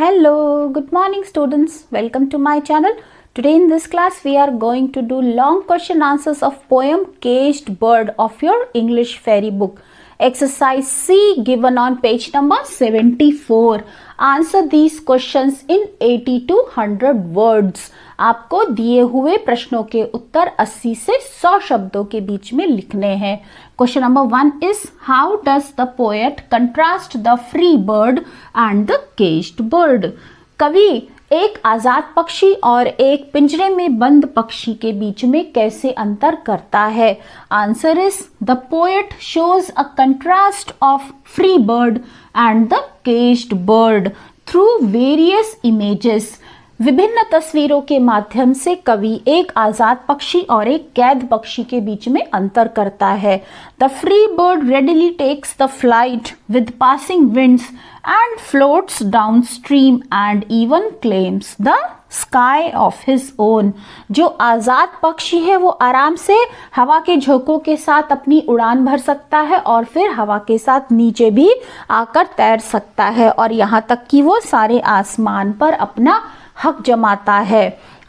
Hello, good morning students. Welcome to my channel. Today in this class we are going to do long question answers of poem Caged Bird of your English fairy book. Exercise C given on page number 74. Answer these questions in 80 to 100 words. आपको दिए हुए प्रश्नों के उत्तर 80 से 100 शब्दों के बीच में लिखने हैं. Question number 1 is how does the poet contrast the free bird and the caged bird? कवि एक आजाद पक्षी और एक पिंजरे में बंद पक्षी के बीच में कैसे अंतर करता है? Answer is the poet shows a contrast of free bird and the caged bird through various images. विभिन्न तस्वीरों के माध्यम से कवि एक आजाद पक्षी और एक कैद पक्षी के बीच में अंतर करता है. The free bird readily takes the flight with passing winds and floats downstream and even claims the sky of his own. जो आजाद पक्षी है वो आराम से हवा के झोंकों के साथ अपनी उड़ान भर सकता है और फिर हवा के साथ नीचे भी आकर तैर सकता है और यहाँ तक कि वो सारे आसमान पर अपना हक जमाता है.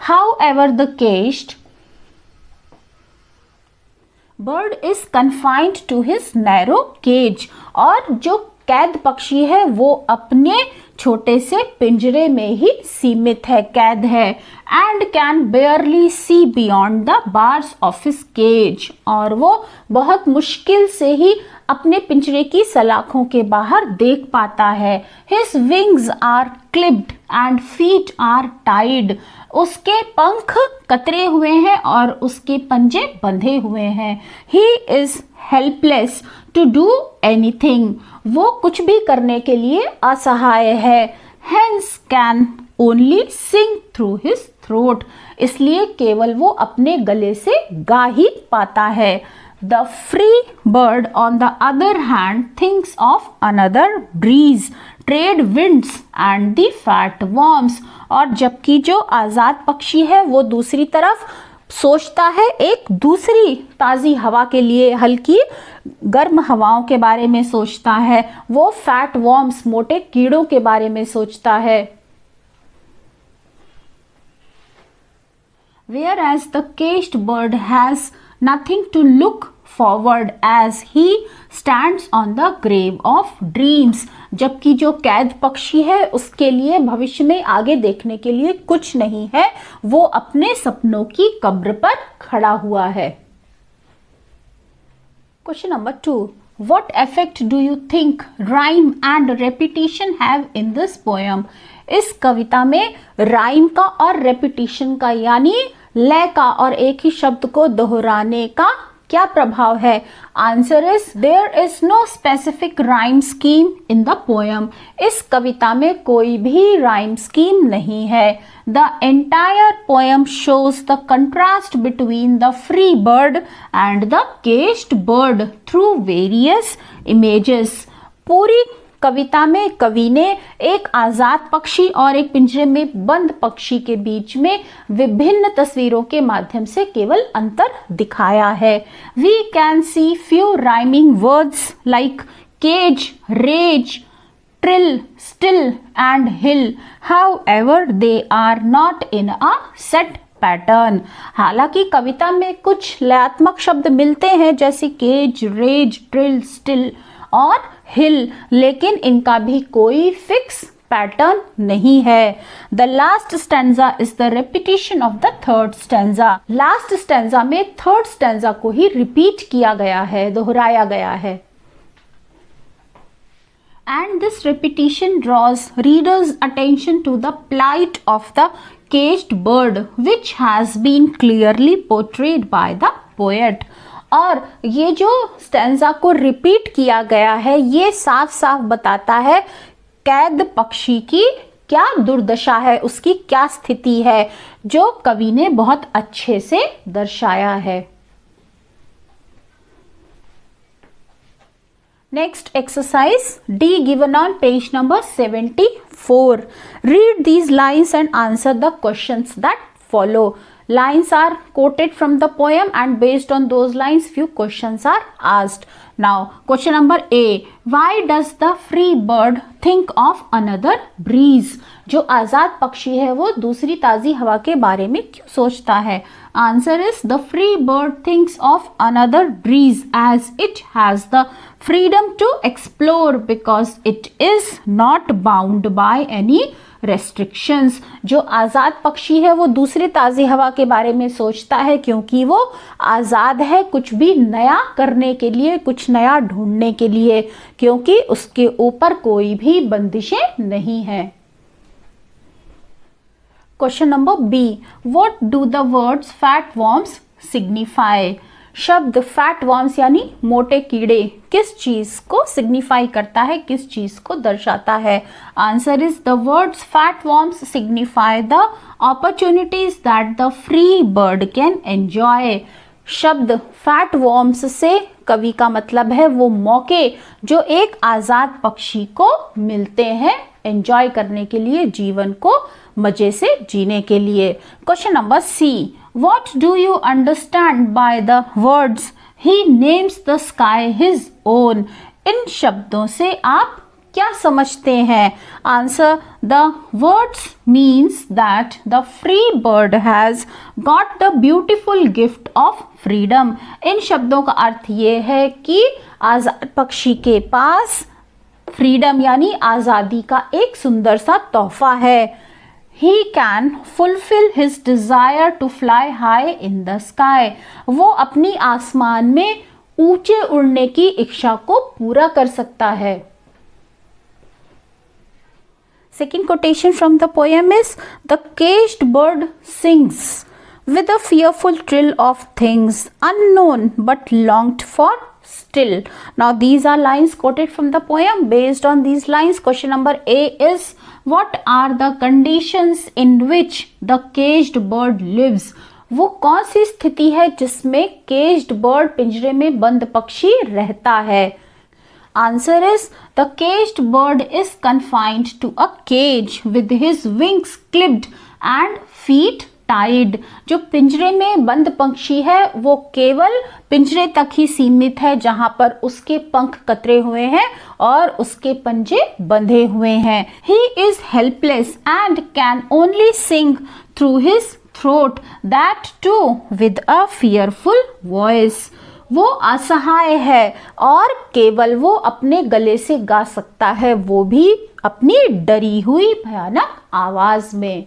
However, the caged bird is confined to his narrow cage. और जो कैद पक्षी है वो अपने छोटे से पिंजरे में ही सीमित है, कैद है. And can barely see beyond the bars of his cage. और वो बहुत मुश्किल से ही अपने पिंजरे की सलाखों के बाहर देख पाता है. His wings are clipped and feet are tied. उसके पंख कतरे हुए हैं और उसके पंजे बंधे हुए हैं. He is helpless to do anything. वो कुछ भी करने के लिए असहाय है. Hence can only sing through his throat. इसलिए केवल वो अपने गले से गा ही पाता है. The free bird on the other hand thinks of another breeze, trade winds and the fat worms. और जबकि जो आजाद पक्षी है वो दूसरी तरफ सोचता है एक दूसरी ताज़ी हवा के लिए, हल्की गर्म हवाओं के बारे में सोचता है. वो फैट वॉर्म्स मोटे कीड़ों के बारे में सोचता है. Whereas the caged bird has nothing to look forward as he stands on the grave of dreams. जबकि जो कैद पक्षी है उसके लिए भविष्य में आगे देखने के लिए कुछ नहीं है, वो अपने सपनों की कब्र पर खड़ा हुआ है. Question number 2. What effect do you think rhyme and repetition have in this poem? इस कविता में राइम का और रेपिटिशन का यानी लय का और एक ही शब्द को दोहराने का क्या प्रभाव है? Answer is there is no specific rhyme scheme in the poem. इस कविता में कोई भी राइम स्कीम नहीं है. The entire poem shows the contrast between the free bird and the caged bird through various images. पूरी कविता में कवि ने एक आजाद पक्षी और एक पिंजरे में बंद पक्षी के बीच में विभिन्न तस्वीरों के माध्यम से केवल अंतर दिखाया है. We can see few rhyming words like cage, rage, trill, still and hill. However they are not in a set pattern. हालांकि कविता में कुछ लयात्मक शब्द मिलते हैं जैसे केज, रेज, ट्रिल, स्टिल और हिल, लेकिन इनका भी कोई फिक्स पैटर्न नहीं है. The last stanza is the repetition of the third stanza. Last stanza में थर्ड स्टैंजा को ही रिपीट किया गया है, दोहराया गया है. And this repetition draws readers' attention to the plight of the caged bird, which has been clearly portrayed by the poet. और ये जो स्टैंजा को रिपीट किया गया है ये साफ साफ बताता है कैद पक्षी की क्या दुर्दशा है, उसकी क्या स्थिति है, जो कवि ने बहुत अच्छे से दर्शाया है. Next exercise D given on page number 74. Read these lines and answer the questions that follow. Lines are quoted from the poem and based on those lines few questions are asked. Now question number A, why does the free bird think of another breeze? जो आजाद पक्षी है वो दूसरी ताजी हवा के बारे में क्यों सोचता है? Answer is the free bird thinks of another breeze as it has the freedom to explore because it is not bound by any restrictions. जो आजाद पक्षी है वो दूसरी ताजी हवा के बारे में सोचता है क्योंकि वो आजाद है कुछ भी नया करने के लिए, कुछ नया ढूंढने के लिए, क्योंकि उसके ऊपर कोई भी बंदिशें नहीं है. Question number B, what do the words fat worms signify? शब्द फैट वर्म्स यानी मोटे कीड़े किस चीज को सिग्निफाई करता है, किस चीज को दर्शाता है? Answer is the words fat worms signify the opportunities that the free bird can enjoy. शब्द फैट वर्म्स से कवि का मतलब है वो मौके जो एक आजाद पक्षी को मिलते हैं एंजॉय करने के लिए, जीवन को मजे से जीने के लिए. Question number C, What do you understand by the words he names the sky his own? इन शब्दों से आप क्या समझते हैं? Answer, the words means that the free bird has got the beautiful gift of freedom. इन शब्दों का अर्थ ये है कि आजाद पक्षी के पास फ्रीडम यानी आजादी का एक सुंदर सा तोहफा है. He can fulfill his desire to fly high in the sky. वो अपनी आसमान में ऊंचे उड़ने की इच्छा को पूरा कर सकता है. Second quotation from the poem is, the caged bird sings with a fearful trill of things unknown but longed for still. Now these are lines quoted from the poem. Based on these lines, question number A is, what are the conditions in which the caged bird lives? वो कौन सी स्थिति है जिसमें caged bird पिंजरे में बंद पक्षी रहता है? Answer is, the caged bird is confined to a cage with his wings clipped and feet tied. जो पिंजरे में बंद पक्षी है वो केवल पिंजरे तक ही सीमित है जहां पर उसके पंख कतरे हुए हैं और उसके पंजे बंधे हुए हैं. He is helpless and can only sing through his throat, that too with a fearful voice. वो असहाय है और केवल वो अपने गले से गा सकता है, वो भी अपनी डरी हुई भयानक आवाज में.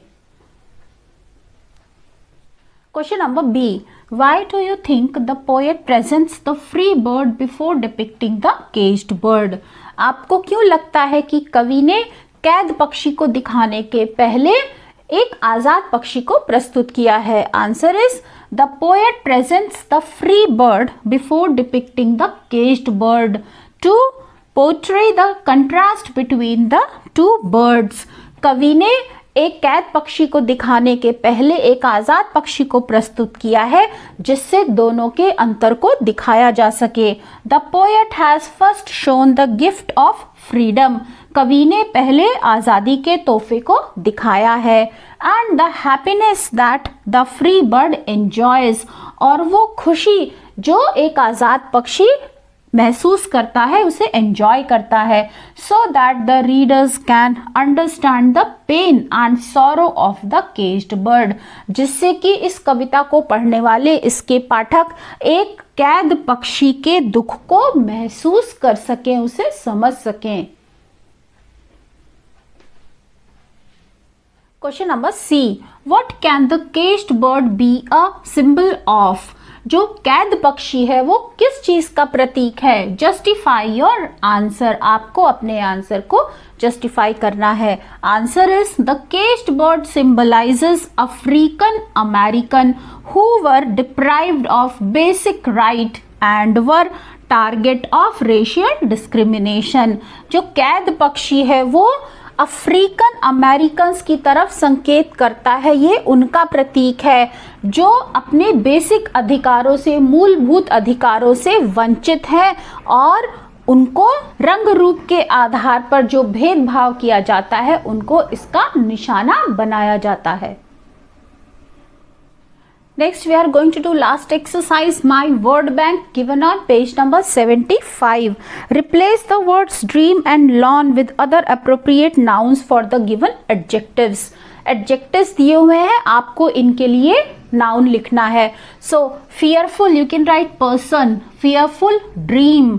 Question number B, why do you think the poet presents the free bird before depicting the caged bird? आपको क्यों लगता है कि कवि ने कैद पक्षी को दिखाने के पहले एक आजाद पक्षी को प्रस्तुत किया है? Answer is, the poet presents the free bird before depicting the caged bird to portray the contrast between the two birds. कवि ने एक कैद पक्षी को दिखाने के पहले एक आजाद पक्षी को प्रस्तुत किया है जिससे दोनों के अंतर को दिखाया जा सके. The poet has first shown the gift of freedom. कवि ने पहले आजादी के तोहफे को दिखाया है. And the happiness that the free bird enjoys. और वो खुशी जो एक आजाद पक्षी महसूस करता है उसे एंजॉय करता है. So that the readers can understand the pain and sorrow of the caged bird. जिससे कि इस कविता को पढ़ने वाले इसके पाठक एक कैद पक्षी के दुख को महसूस कर सकें, उसे समझ सकें. Question number C, what can the caged bird be a symbol of? जो कैद पक्षी है वो किस चीज का प्रतीक है? Justify your answer. आपको अपने आंसर को जस्टिफाई करना है. Answer is, the caged bird symbolizes African American who were deprived of basic right and were target of racial discrimination. जो कैद पक्षी है वो अफ्रीकन अमेरिकन्स की तरफ संकेत करता है. ये उनका प्रतीक है जो अपने बेसिक अधिकारों से, मूलभूत अधिकारों से वंचित हैं और उनको रंग रूप के आधार पर जो भेदभाव किया जाता है उनको इसका निशाना बनाया जाता है. Next, we are going to do last exercise, my word bank, given on page number 75. Replace the words dream and lawn with other appropriate nouns for the given adjectives. Adjectives दिए हुए हैं, आपको इनके लिए noun लिखना है. So, fearful, you can write person, fearful, dream,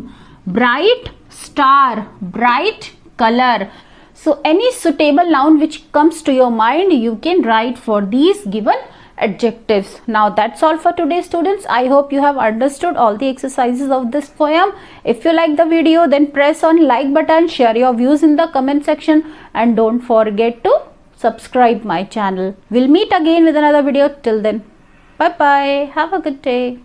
bright, star, bright, color. So, any suitable noun which comes to your mind, you can write for these given adjectives. Now that's all for today, students. I hope you have understood all the exercises of this poem. If you like the video, then press on like button, share your views in the comment section, and don't forget to subscribe my channel. We'll meet again with another video. Till then, bye bye, have a good day.